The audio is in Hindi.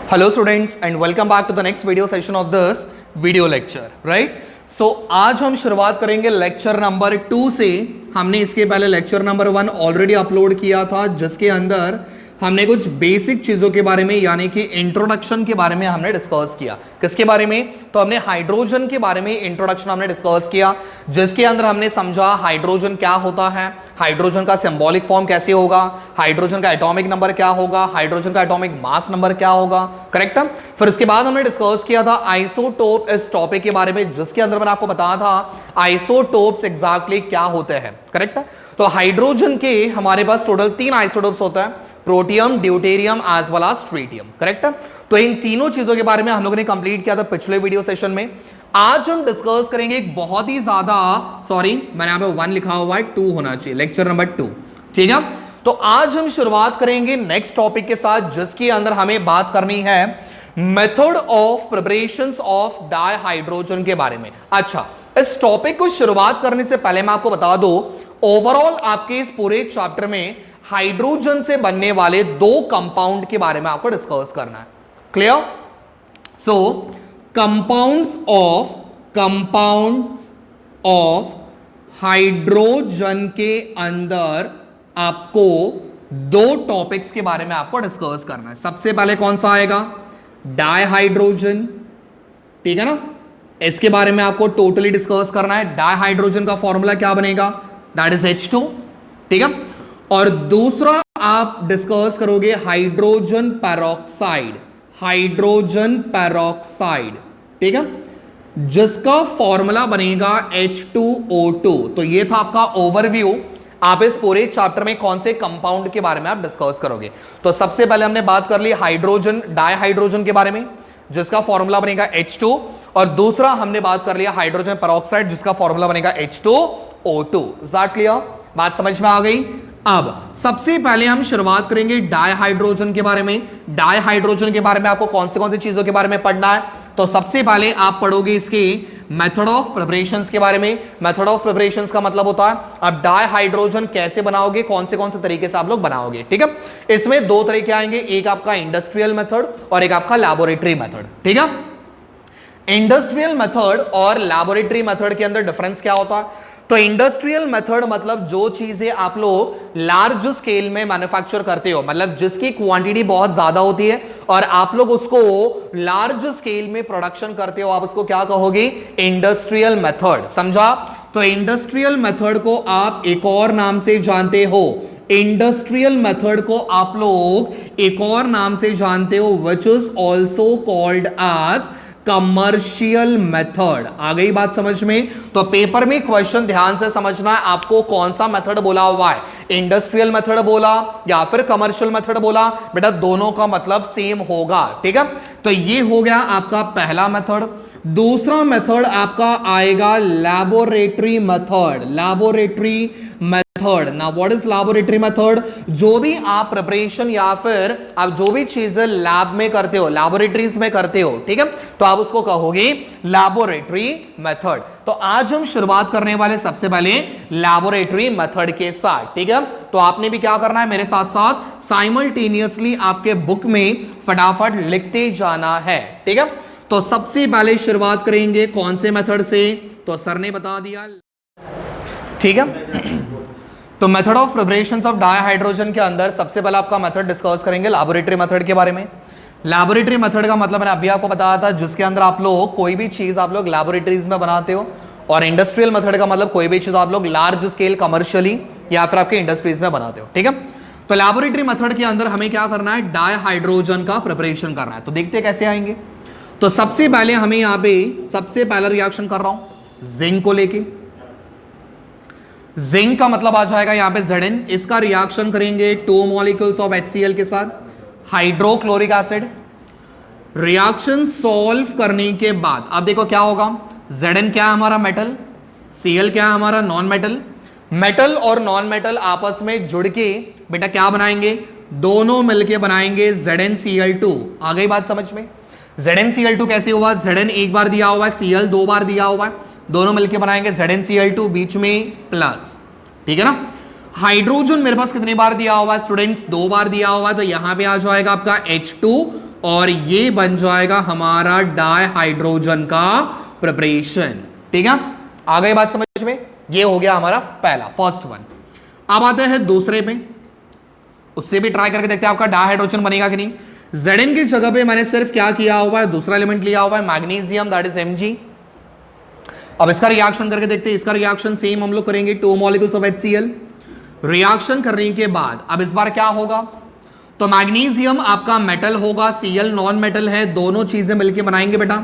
Hello students and welcome back to the next video session of this video lecture, right? So आज हम शुरुआत करेंगे लेक्चर नंबर 2 से। हमने इसके पहले लेक्चर नंबर 1 ऑलरेडी अपलोड किया था, जिसके अंदर हमने कुछ बेसिक चीजों के बारे में यानी कि इंट्रोडक्शन के बारे में हमने डिस्कस किया। किसके बारे में? तो हमने हाइड्रोजन के बारे में इंट्रोडक्शन हमने डिस्कस किया, जिसके अंदर हमने समझा हाइड्रोजन क्या होता है, हाइड्रोजन का सिंबॉलिक फॉर्म कैसे होगा, हाइड्रोजन का एटॉमिक नंबर क्या होगा, हाइड्रोजन का एटॉमिक मास नंबर क्या होगा, करेक्ट है। फिर इसके बाद हमने डिस्कस किया था आइसोटोप इस टॉपिक के बारे में, जिसके अंदर मैंने आपको बताया था आइसोटोप्स एग्जैक्टली क्या होते हैं, करेक्ट है। तो हाइड्रोजन के हमारे पास टोटल 3 आइसोटोप्स होता है, protium, deuterium as well as tritium, correct है। तो इन तीनों चीजों के बारे में हम लोगों ने कंप्लीट किया था पिछले वीडियो सेशन में। आज हम डिस्कस करेंगे एक बहुत ही ज्यादा, सॉरी मैंने यहां पे 1 लिखा हुआ है, 2 होना चाहिए, लेक्चर नंबर 2, ठीक है। तो आज हम शुरुआत करेंगे नेक्स्ट टॉपिक के साथ, जिसके अंदर हमें बात करनी है method of preparations of dihydrogen के बारे में। अच्छा, इस टॉपिक को शुरुआत करने से पहले मैं आपको बता दूं, ओवरऑल आपके इस पूरे चैप्टर में हाइड्रोजन से बनने वाले 2 कंपाउंड के बारे में आपको डिस्कस करना है। Clear? So compounds of hydrogen के अंदर आपको 2 टॉपिक्स के बारे में आपको डिस्कस करना है। सबसे पहले कौन सा आएगा? डाइहाइड्रोजन, ठीक है ना। इसके बारे में आपको टोटली डिस्कस करना है। डाइहाइड्रोजन का फॉर्मूला क्या बनेगा? दैट इज H2, ठीक है। और दूसरा आप डिस्कस करोगे हाइड्रोजन पेरोक्साइड, ठीक है, जिसका फॉर्मूला बनेगा H2O2। तो ये था आपका ओवरव्यू। आप इस पूरे चैप्टर में कौन से कंपाउंड के बारे में आप डिस्कस करोगे। तो सबसे पहले हमने बात कर ली हाइड्रोजन, डाइहाइड्रोजन के बारे में, जिसका फॉर्मूला बनेगा H2, और दूसरा हमने बात कर लिया हाइड्रोजन पेरोक्साइड, जिसका फॉर्मूला बनेगा H2O2। Is that clear? बात समझ में आ गई? अब सबसे पहले हम शुरुआत करेंगे डाइहाइड्रोजन के बारे में। डाइहाइड्रोजन के बारे में आपको कौन सी चीजों के बारे में पढ़ना है? तो सबसे पहले आप पढ़ोगे इसके मेथड ऑफ प्रिपरेशंस के बारे में। मेथड ऑफ प्रिपरेशंस का मतलब होता है आप डाइहाइड्रोजन कैसे बनाओगे, कौन से तरीके से आप लोग बनाओगे, ठीक है। इसमें 2 तरीके आएंगे, एक आपका इंडस्ट्रियल मेथड और एक आपका लैबोरेटरी मेथड, ठीक है। इंडस्ट्रियल मेथड और लैबोरेटरी मेथड के अंदर डिफरेंस क्या होता है? तो इंडस्ट्रियल मेथड मतलब जो चीजें आप लोग लार्ज स्केल में मैन्युफैक्चर करते हो, मतलब जिसकी क्वांटिटी बहुत ज्यादा होती है और आप लोग उसको लार्ज स्केल में प्रोडक्शन करते हो, आप उसको क्या कहोगे? इंडस्ट्रियल मेथड, समझा? तो इंडस्ट्रियल मेथड को आप एक और नाम से जानते हो, इंडस्ट्रियल मेथड को आप लोग एक और नाम से जानते हो, which is also called as commercial method. आ गई बात समझ में? तो पेपर में क्वेश्चन ध्यान से समझना है, आपको कौन सा मेथड बोला हुआ है, इंडस्ट्रियल मेथड बोला या फिर कमर्शियल मेथड बोला, बेटा दोनों का मतलब सेम होगा, ठीक है। तो ये हो गया आपका पहला मेथड। दूसरा मेथड आपका आएगा laboratory method. Now what is laboratory method? जो भी आप प्रिपरेशन या फिर आप जो भी चीजें लैब में करते हो, लैबोरेटरीज में करते हो, ठीक है, तो आप उसको कहोगे लैबोरेटरी मेथड। तो आज हम शुरुआत करने वाले सबसे पहले लैबोरेटरी मेथड के साथ, ठीक है। तो आपने भी क्या करना है, मेरे साथ साथ साइमल्टेनियसली आपके बुक में फटाफट लिखते जाना है, ठीक है। तो सबसे पहले शुरुआत करेंगे कौन से मेथड से? तो सर ने बता दिया, ठीक है। तो method of preparations of dihydrogen के अंदर सबसे पहले आपका मेथड डिस्कस करेंगे लैबोरेटरी मेथड के बारे में। लैबोरेटरी मेथड का मतलब मैंने अभी आपको बताया था, जिसके अंदर आप लोग कोई भी चीज आप लोग लैबोरेटरीज में बनाते हो, और इंडस्ट्रियल मेथड का मतलब कोई भी चीज आप लोग लार्ज स्केल कमर्शियली या फिर आपके इंडस्ट्रीज में बनाते हो, ठीक है। तो लैबोरेटरी मेथड के अंदर हमें क्या करना है? डाइहाइड्रोजन का प्रिपरेशन करना है। तो देखते कैसे आएंगे। तो सबसे पहले हमें यहां पे सबसे पहला रिएक्शन कर रहा हूं जिंक को लेके। जिंक का मतलब आ जाएगा यहां पे Zn। इसका रिएक्शन करेंगे 2 मॉलिक्यूल्स ऑफ HCl के साथ, हाइड्रोक्लोरिक एसिड। रिएक्शन सॉल्व करने के बाद अब देखो क्या होगा। Zn क्या है हमारा? मेटल। Cl क्या है हमारा? Non metal. मेटल और नॉन मेटल आपस में जुड़ के बेटा क्या बनाएंगे? दोनों मिलके बनाएंगे ZnCl2। आ गई बात समझ में? ZnCl2 कैसे हुआ? Zn एक बार दिया हुआ है, Cl 2 बार दिया हुआ है, दोनों मिलके बनाएंगे ZnCl2, बीच में प्लस, ठीक है ना। हाइड्रोजन मेरे पास कितनी बार दिया हुआ है स्टूडेंट्स? 2 बार दिया हुआ है, तो यहां पे आ जाएगा आपका H2 और ये बन जाएगा हमारा डायहाइड्रोजन का प्रिपरेशन। ठीक है, आ गई बात समझ में? ये हो गया हमारा पहला, फर्स्ट वन। अब आते हैं दूसरे पे, उससे भी ट्राई करके देखते हैं आपका डायहाइड्रोजन बनेगा कि नहीं। Zn की जगह पे मैंने सिर्फ क्या किया हुआ है, दूसरा एलिमेंट लिया हुआ है मैग्नीशियम, दैट इज Mg। अब इसका रिएक्शन करके देखते हैं। इसका रिएक्शन सेम हम लोग करेंगे, 2 मॉलिक्यूल्स ऑफ HCl। रिएक्शन करने के बाद अब इस बार क्या होगा, तो मैग्नीशियम आपका मेटल होगा, Cl नॉन मेटल है, दोनों चीजें मिलकर बनाएंगे बेटा